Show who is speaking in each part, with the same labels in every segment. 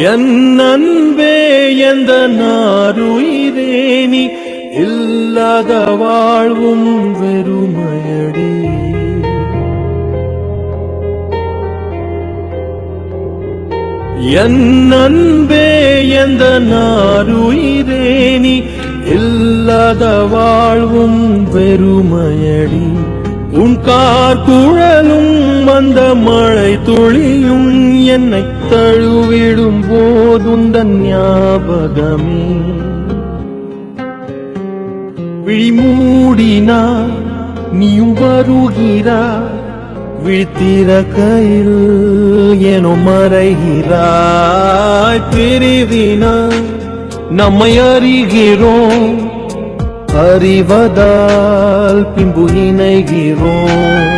Speaker 1: என் அன்பே எந்த நாருயிரே நீ இல்லாத வாழ்வும் வெறுமையடி. என் அன்பே எந்த நாருயிரே நீ இல்லாத வாழ்வும் வெறுமையடி. உன் கார்குழலும் அந்த மழை துளியும் என்னை தழுவிடும் போதுந்தன் ஞாபகமே. விழிமூடினா நீயும் வருகிறாய், விழித்திறக்கையில் ஏனோ மறைகிறாய். பிரிவினா நம்மை அறிகிறோம், அறிவதால் பின்பு இணைகிறோம்.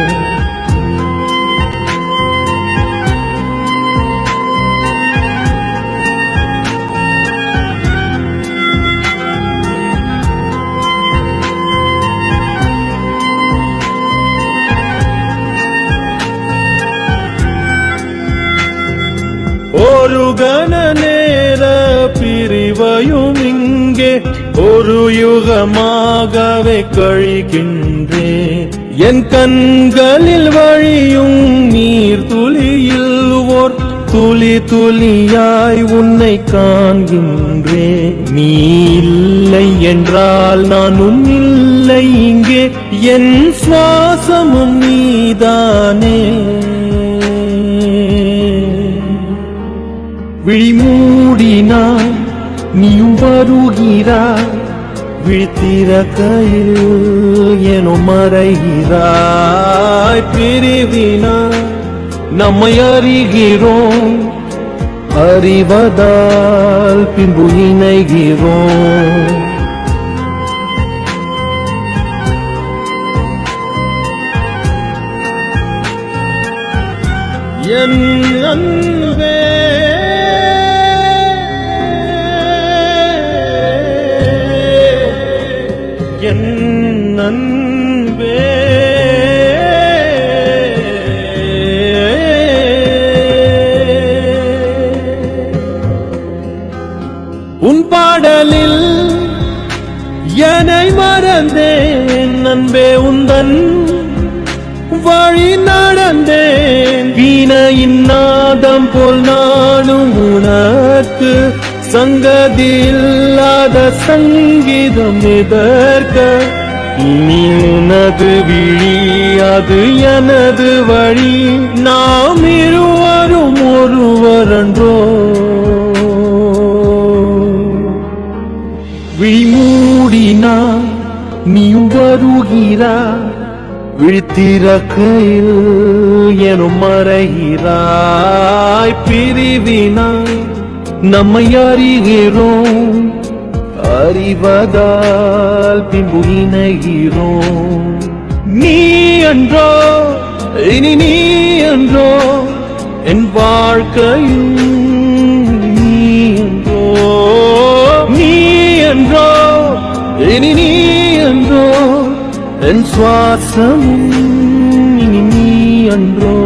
Speaker 1: ஒரு கண நேர பிரிவையும் இங்கே ஒரு யுகமாகவே கழிக்கின்றேன். என் கண்களில் வழியும் நீர் துளியில் ஓர் துளி துளியாய் உன்னை காண்கின்றேன். நீ இல்லை என்றால் நானும் இல்லை இங்கே, என் சுவாசமும் நீதானே. விழிமூடினாய் நீயும் வருகிறாய், விழித்திறக்கையில் ஏனோ மறைகிறாய். பிரிவினாய் நம்மை அறிகிறோம், அறிவதால் பின்பு இணைகிறோம். என் அன்பே என் அன்பே உன் பாடலில் என்னை மறந்தேன் அன்பே, உந்தன் வழி நடந்தேன். வீணையின் நாதம் போல் நானும் உனக்கு சங்கதி இல்லாத சங்கீதம் எதற்க. இனி உனது விழி அது எனது வழி, நாம் இருவரும் ஒருவரன்றோ. விழிமூடினாய் நீயும் வருகிறாய், விழித்திறக்கையில் எனும் மறைகிறாய். பிரிவினாய் நம்மை அறிகிறோம், அறிவதால் பின்பு இணைகிறோம். நீ என்றோ இனி நீ என்றோ என் வாழ்க்கையும், நீ என்றோ நீ என்றோ இனி நீ என்றோ என் சுவாசமும், இனி நீ என்றோ.